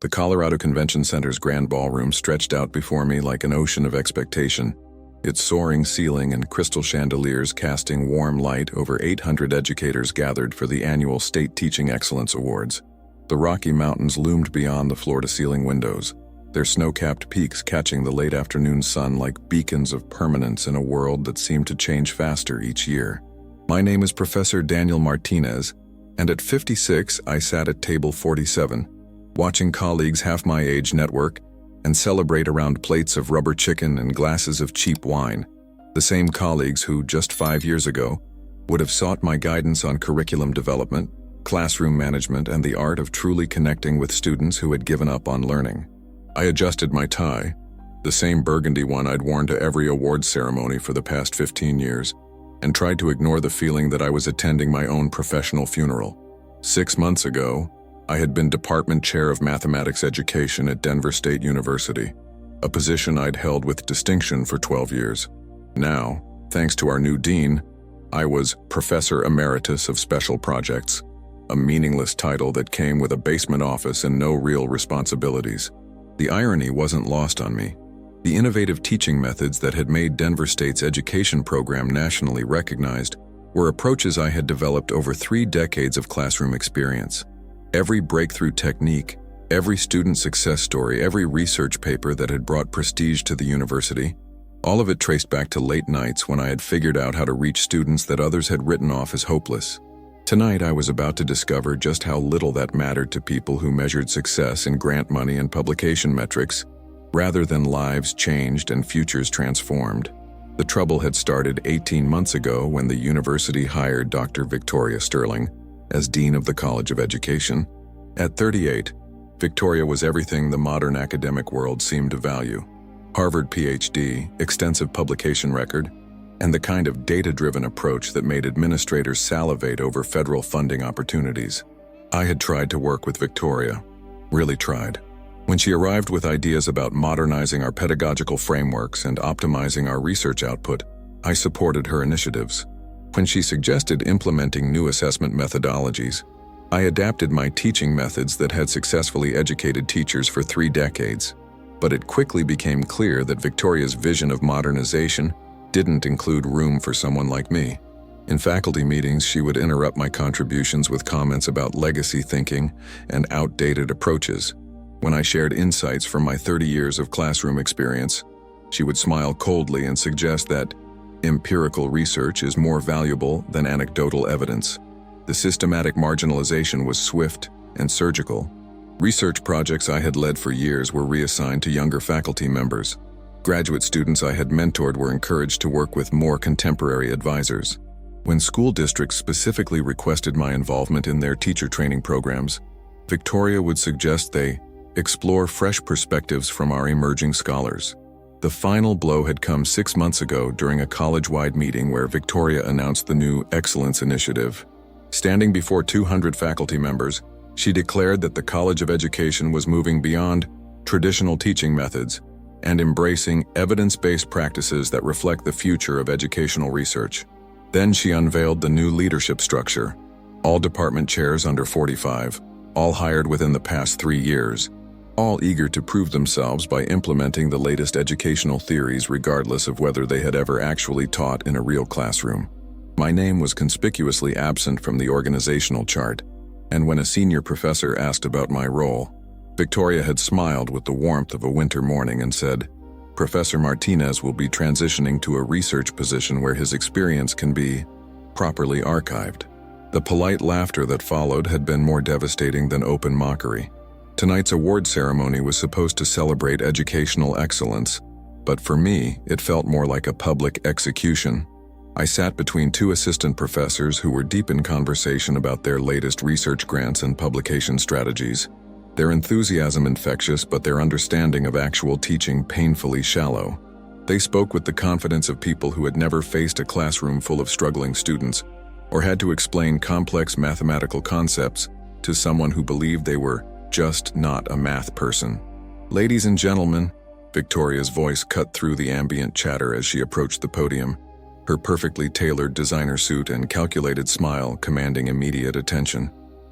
The Colorado Convention Center's grand ballroom stretched out before me like an ocean of expectation, its soaring ceiling and crystal chandeliers casting warm light over 800 educators gathered for the annual State Teaching Excellence Awards. The Rocky Mountains loomed beyond the floor-to-ceiling windows, their snow-capped peaks catching the late afternoon sun like beacons of permanence in a world that seemed to change faster each year. My name is Professor Daniel Martinez, and at 56 I sat at table 47, watching colleagues half my age network and celebrate around plates of rubber chicken and glasses of cheap wine, the same colleagues who, just 5 years ago, would have sought my guidance on curriculum development, classroom management, and the art of truly connecting with students who had given up on learning. I adjusted my tie, the same burgundy one I'd worn to every awards ceremony for the past 15 years, and tried to ignore the feeling that I was attending my own professional funeral. 6 months ago, I had been Department Chair of Mathematics Education at Denver State University, a position I'd held with distinction for 12 years. Now, thanks to our new dean, I was Professor Emeritus of Special Projects, a meaningless title that came with a basement office and no real responsibilities. The irony wasn't lost on me. The innovative teaching methods that had made Denver State's education program nationally recognized were approaches I had developed over 3 decades of classroom experience. Every breakthrough technique, every student success story, every research paper that had brought prestige to the university, all of it traced back to late nights when I had figured out how to reach students that others had written off as hopeless. Tonight I was about to discover just how little that mattered to people who measured success in grant money and publication metrics, rather than lives changed and futures transformed. The trouble had started 18 months ago when the university hired Dr. Victoria Sterling as Dean of the College of Education. At 38, Victoria was everything the modern academic world seemed to value: Harvard PhD, extensive publication record, and the kind of data-driven approach that made administrators salivate over federal funding opportunities. I had tried to work with Victoria, really tried. When she arrived with ideas about modernizing our pedagogical frameworks and optimizing our research output, I supported her initiatives. When she suggested implementing new assessment methodologies, I adapted my teaching methods that had successfully educated teachers for 3 decades. But it quickly became clear that Victoria's vision of modernization didn't include room for someone like me. In faculty meetings, she would interrupt my contributions with comments about legacy thinking and outdated approaches. When I shared insights from my 30 years of classroom experience, she would smile coldly and suggest that empirical research is more valuable than anecdotal evidence. The systematic marginalization was swift and surgical. Research projects I had led for years were reassigned to younger faculty members. Graduate students I had mentored were encouraged to work with more contemporary advisors. When school districts specifically requested my involvement in their teacher training programs, Victoria would suggest they explore fresh perspectives from our emerging scholars. The final blow had come 6 months ago during a college-wide meeting where Victoria announced the new Excellence Initiative. Standing before 200 faculty members, she declared that the College of Education was moving beyond traditional teaching methods and embracing evidence-based practices that reflect the future of educational research. Then she unveiled the new leadership structure: all department chairs under 45, all hired within the past 3 years, all eager to prove themselves by implementing the latest educational theories regardless of whether they had ever actually taught in a real classroom. My name was conspicuously absent from the organizational chart, and when a senior professor asked about my role, Victoria had smiled with the warmth of a winter morning and said, "Professor Martinez will be transitioning to a research position where his experience can be properly archived." The polite laughter that followed had been more devastating than open mockery. Tonight's award ceremony was supposed to celebrate educational excellence, but for me, it felt more like a public execution. I sat between 2 assistant professors who were deep in conversation about their latest research grants and publication strategies. Their enthusiasm infectious, but their understanding of actual teaching painfully shallow. They spoke with the confidence of people who had never faced a classroom full of struggling students, or had to explain complex mathematical concepts to someone who believed they were just not a math person. "Ladies and gentlemen," Victoria's voice cut through the ambient chatter as she approached the podium, her perfectly tailored designer suit and calculated smile commanding immediate attention.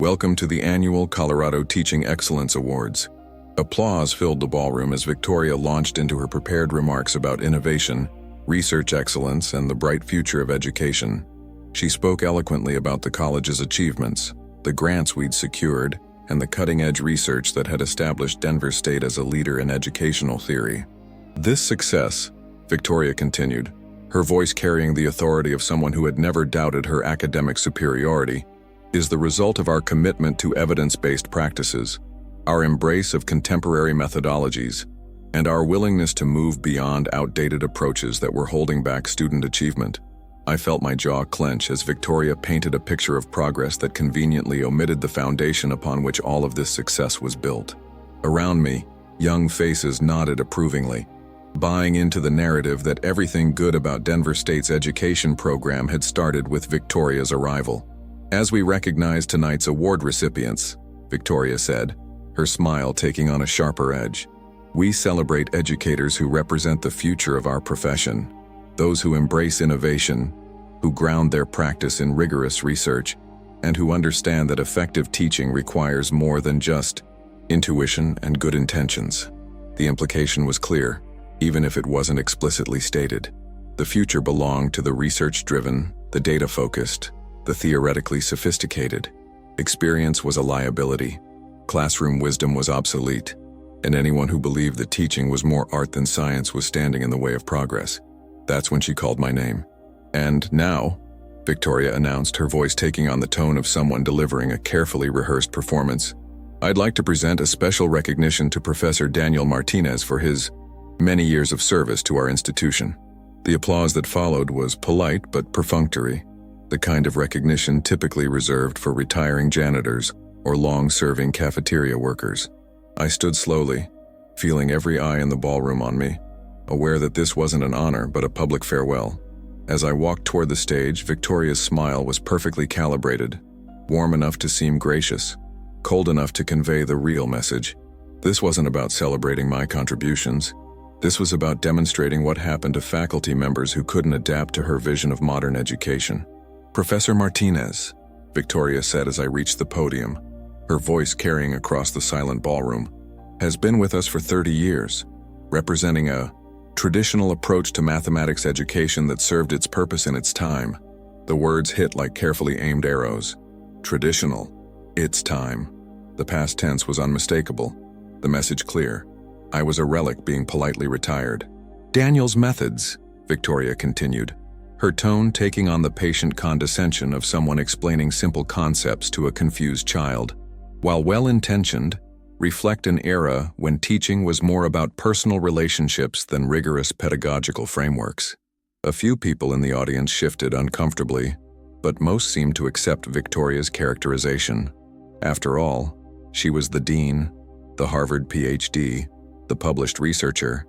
"Welcome to the annual Colorado Teaching Excellence Awards. Applause filled the ballroom as Victoria launched into her prepared remarks about innovation, research excellence, and the bright future of education. She spoke eloquently about the college's achievements, the grants we'd secured, and the cutting-edge research that had established Denver State as a leader in educational theory. This success, Victoria continued, her voice carrying the authority of someone who had never doubted her academic superiority, is the result of our commitment to evidence-based practices, our embrace of contemporary methodologies, and our willingness to move beyond outdated approaches that were holding back student achievement. I felt my jaw clench as Victoria painted a picture of progress that conveniently omitted the foundation upon which all of this success was built. Around me, young faces nodded approvingly, buying into the narrative that everything good about Denver State's education program had started with Victoria's arrival. As we recognize tonight's award recipients, Victoria said, her smile taking on a sharper edge, we celebrate educators who represent the future of our profession, those who embrace innovation, who ground their practice in rigorous research, and who understand that effective teaching requires more than just intuition and good intentions. The implication was clear, even if it wasn't explicitly stated. The future belonged to the research-driven, the data-focused, the theoretically sophisticated. Experience was a liability. Classroom wisdom was obsolete, and anyone who believed that teaching was more art than science was standing in the way of progress. That's when she called my name. And now, Victoria announced, her voice taking on the tone of someone delivering a carefully rehearsed performance, I'd like to present a special recognition to Professor Daniel Martinez for his many years of service to our institution. The applause that followed was polite but perfunctory, the kind of recognition typically reserved for retiring janitors or long-serving cafeteria workers. I stood slowly, feeling every eye in the ballroom on me, aware that this wasn't an honor but a public farewell. As I walked toward the stage, Victoria's smile was perfectly calibrated, warm enough to seem gracious, cold enough to convey the real message. This wasn't about celebrating my contributions. This was about demonstrating what happened to faculty members who couldn't adapt to her vision of modern education. Professor Martinez, Victoria said as I reached the podium, her voice carrying across the silent ballroom, has been with us for 30 years, representing a traditional approach to mathematics education that served its purpose in its time. The words hit like carefully aimed arrows. Traditional. Its time. The past tense was unmistakable. The message clear. I was a relic being politely retired. Daniel's methods, Victoria continued, her tone taking on the patient condescension of someone explaining simple concepts to a confused child, while well-intentioned, reflect an era when teaching was more about personal relationships than rigorous pedagogical frameworks. A few people in the audience shifted uncomfortably, but most seemed to accept Victoria's characterization. After all, she was the dean, the Harvard PhD, the published researcher.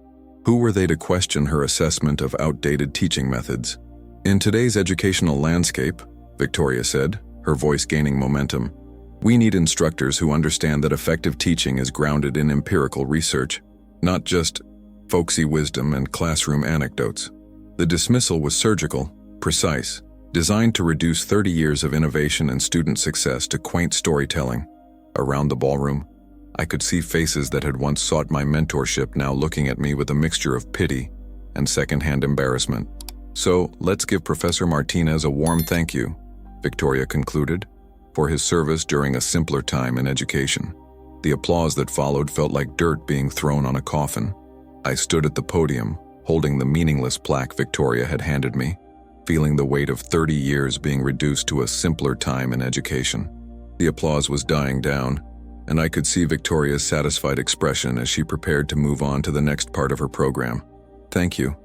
Who were they to question her assessment of outdated teaching methods? In today's educational landscape, Victoria said, her voice gaining momentum, we need instructors who understand that effective teaching is grounded in empirical research, not just folksy wisdom and classroom anecdotes. The dismissal was surgical, precise, designed to reduce 30 years of innovation and student success to quaint storytelling. Around the ballroom, I could see faces that had once sought my mentorship now looking at me with a mixture of pity and secondhand embarrassment. So, let's give Professor Martinez a warm thank you, Victoria concluded, for his service during a simpler time in education. The applause that followed felt like dirt being thrown on a coffin. I stood at the podium, holding the meaningless plaque Victoria had handed me, feeling the weight of 30 years being reduced to a simpler time in education. The applause was dying down, and I could see Victoria's satisfied expression as she prepared to move on to the next part of her program. Thank you,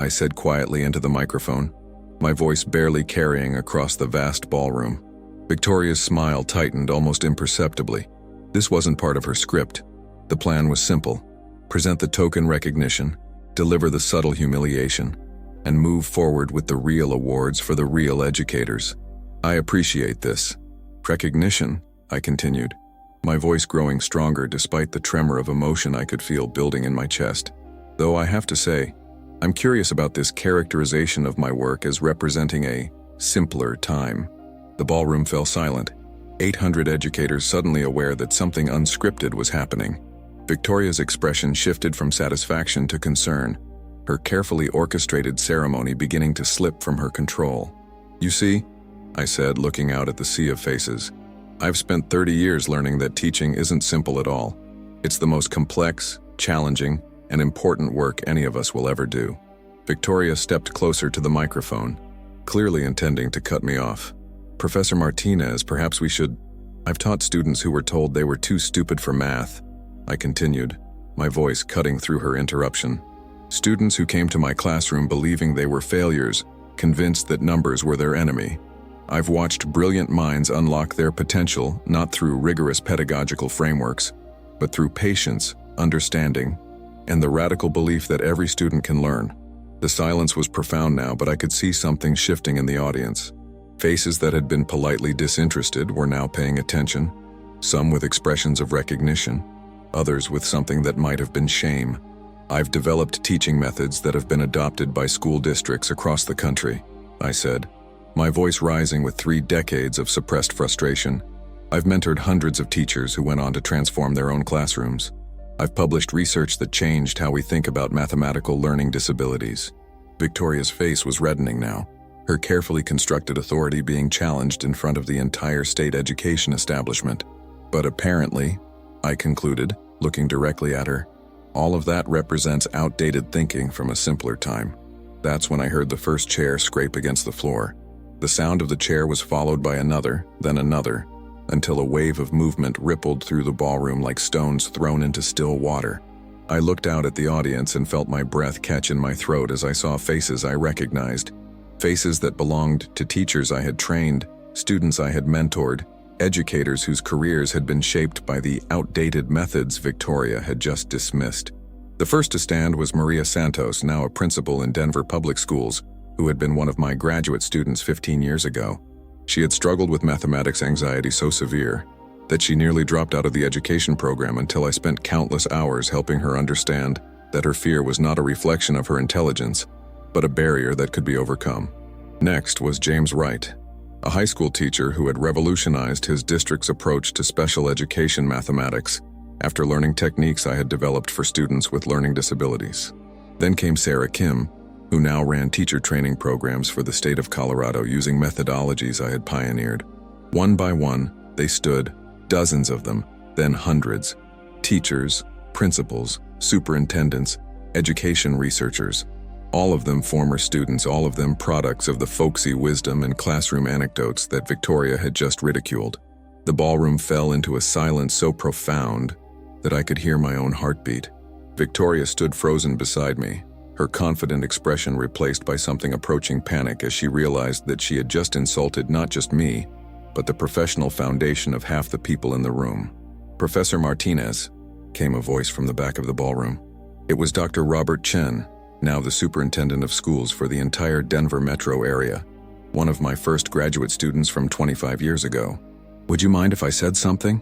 I said quietly into the microphone, my voice barely carrying across the vast ballroom. Victoria's smile tightened almost imperceptibly. This wasn't part of her script. The plan was simple: present the token recognition, deliver the subtle humiliation, and move forward with the real awards for the real educators. I appreciate this recognition, I continued, my voice growing stronger despite the tremor of emotion I could feel building in my chest. Though I have to say, I'm curious about this characterization of my work as representing a simpler time. The ballroom fell silent, 800 educators suddenly aware that something unscripted was happening. Victoria's expression shifted from satisfaction to concern, her carefully orchestrated ceremony beginning to slip from her control. "You see," I said, looking out at the sea of faces, "I've spent 30 years learning that teaching isn't simple at all. It's the most complex, challenging, and important work any of us will ever do." Victoria stepped closer to the microphone, clearly intending to cut me off. "Professor Martinez, perhaps we should—" "I've taught students who were told they were too stupid for math," I continued, my voice cutting through her interruption. "Students who came to my classroom believing they were failures, convinced that numbers were their enemy. I've watched brilliant minds unlock their potential not through rigorous pedagogical frameworks, but through patience, understanding, and the radical belief that every student can learn." The silence was profound now, but I could see something shifting in the audience. Faces that had been politely disinterested were now paying attention, some with expressions of recognition, others with something that might have been shame. "I've developed teaching methods that have been adopted by school districts across the country," I said, my voice rising with 3 decades of suppressed frustration. "I've mentored hundreds of teachers who went on to transform their own classrooms. I've published research that changed how we think about mathematical learning disabilities." Victoria's face was reddening now, her carefully constructed authority being challenged in front of the entire state education establishment. "But apparently," I concluded, looking directly at her, "all of that represents outdated thinking from a simpler time." That's when I heard the first chair scrape against the floor. The sound of the chair was followed by another, then another, until a wave of movement rippled through the ballroom like stones thrown into still water. I looked out at the audience and felt my breath catch in my throat as I saw faces I recognized. Faces that belonged to teachers I had trained, students I had mentored, educators whose careers had been shaped by the outdated methods Victoria had just dismissed. The first to stand was Maria Santos, now a principal in Denver Public Schools, who had been one of my graduate students 15 years ago. She had struggled with mathematics anxiety so severe that she nearly dropped out of the education program until I spent countless hours helping her understand that her fear was not a reflection of her intelligence, but a barrier that could be overcome. Next was James Wright, a high school teacher who had revolutionized his district's approach to special education mathematics after learning techniques I had developed for students with learning disabilities. Then came Sarah Kim, who now ran teacher training programs for the state of Colorado using methodologies I had pioneered. One by one, they stood, dozens of them, then hundreds. Teachers, principals, superintendents, education researchers, all of them former students, all of them products of the folksy wisdom and classroom anecdotes that Victoria had just ridiculed. The ballroom fell into a silence so profound that I could hear my own heartbeat. Victoria stood frozen beside me, her confident expression replaced by something approaching panic as she realized that she had just insulted not just me, but the professional foundation of half the people in the room. "Professor Martinez," came a voice from the back of the ballroom. It was Dr. Robert Chen, now the superintendent of schools for the entire Denver metro area, one of my first graduate students from 25 years ago. "Would you mind if I said something?"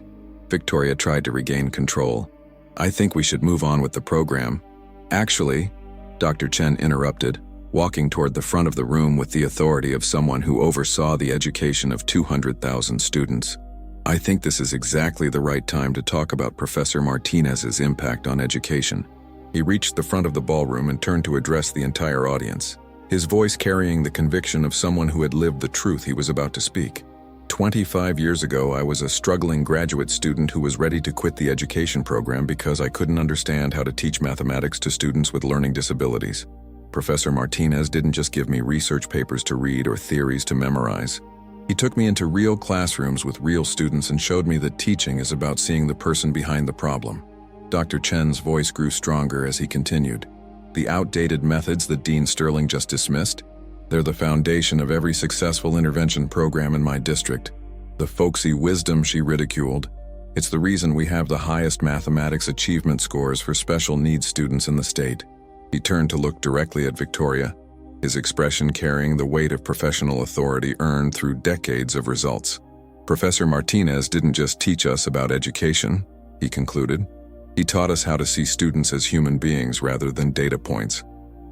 Victoria tried to regain control. "I think we should move on with the program." "Actually," Dr. Chen interrupted, walking toward the front of the room with the authority of someone who oversaw the education of 200,000 students. "I think this is exactly the right time to talk about Professor Martinez's impact on education." He reached the front of the ballroom and turned to address the entire audience, his voice carrying the conviction of someone who had lived the truth he was about to speak. 25 years ago, I was a struggling graduate student who was ready to quit the education program because I couldn't understand how to teach mathematics to students with learning disabilities. Professor Martinez didn't just give me research papers to read or theories to memorize. He took me into real classrooms with real students and showed me that teaching is about seeing the person behind the problem. Dr. Chen's voice grew stronger as he continued. "The outdated methods that Dean Sterling just dismissed? They're the foundation of every successful intervention program in my district. The folksy wisdom she ridiculed. It's the reason we have the highest mathematics achievement scores for special needs students in the state." He turned to look directly at Victoria, his expression carrying the weight of professional authority earned through decades of results. "Professor Martinez didn't just teach us about education," he concluded. "He taught us how to see students as human beings rather than data points.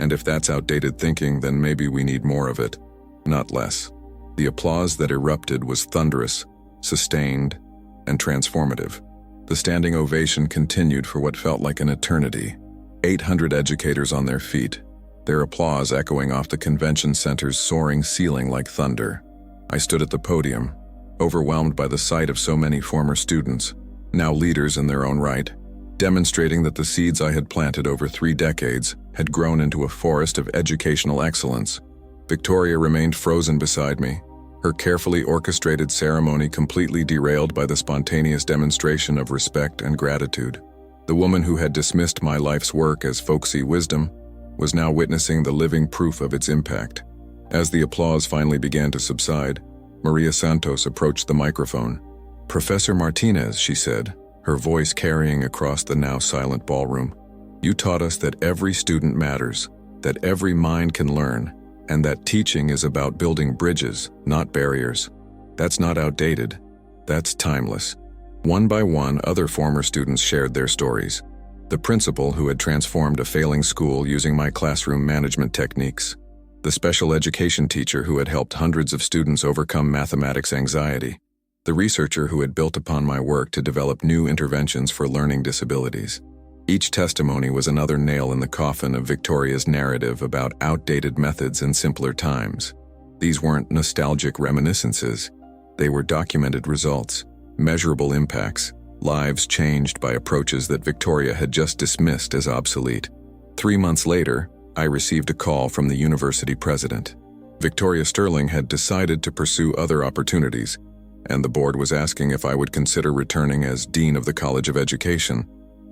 And if that's outdated thinking, then maybe we need more of it, not less." The applause that erupted was thunderous, sustained, and transformative. The standing ovation continued for what felt like an eternity. 800 educators on their feet, their applause echoing off the convention center's soaring ceiling like thunder. I stood at the podium, overwhelmed by the sight of so many former students, now leaders in their own right, demonstrating that the seeds I had planted over 3 decades had grown into a forest of educational excellence. Victoria remained frozen beside me, her carefully orchestrated ceremony completely derailed by the spontaneous demonstration of respect and gratitude. The woman who had dismissed my life's work as folksy wisdom was now witnessing the living proof of its impact. As the applause finally began to subside, Maria Santos approached the microphone. "Professor Martinez," she said, her voice carrying across the now silent ballroom, "you taught us that every student matters, that every mind can learn, and that teaching is about building bridges, not barriers. That's not outdated. That's timeless." One by one, other former students shared their stories. The principal who had transformed a failing school using my classroom management techniques. The special education teacher who had helped hundreds of students overcome mathematics anxiety. The researcher who had built upon my work to develop new interventions for learning disabilities. Each testimony was another nail in the coffin of Victoria's narrative about outdated methods in simpler times. These weren't nostalgic reminiscences. They were documented results, measurable impacts, lives changed by approaches that Victoria had just dismissed as obsolete. 3 months later, I received a call from the university president. Victoria Sterling had decided to pursue other opportunities, and the board was asking if I would consider returning as Dean of the College of Education.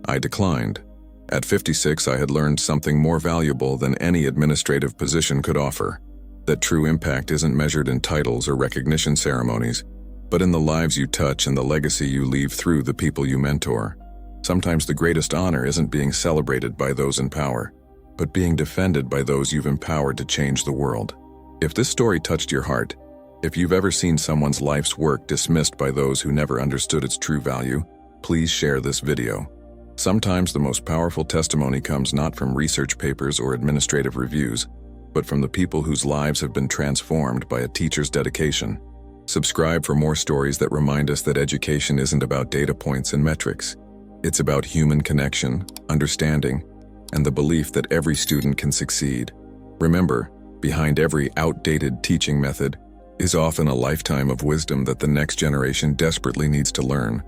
I declined. At 56, I had learned something more valuable than any administrative position could offer. That true impact isn't measured in titles or recognition ceremonies, but in the lives you touch and the legacy you leave through the people you mentor. Sometimes the greatest honor isn't being celebrated by those in power, but being defended by those you've empowered to change the world. If this story touched your heart, if you've ever seen someone's life's work dismissed by those who never understood its true value, please share this video. Sometimes the most powerful testimony comes not from research papers or administrative reviews, but from the people whose lives have been transformed by a teacher's dedication. Subscribe for more stories that remind us that education isn't about data points and metrics. It's about human connection, understanding, and the belief that every student can succeed. Remember, behind every outdated teaching method is often a lifetime of wisdom that the next generation desperately needs to learn.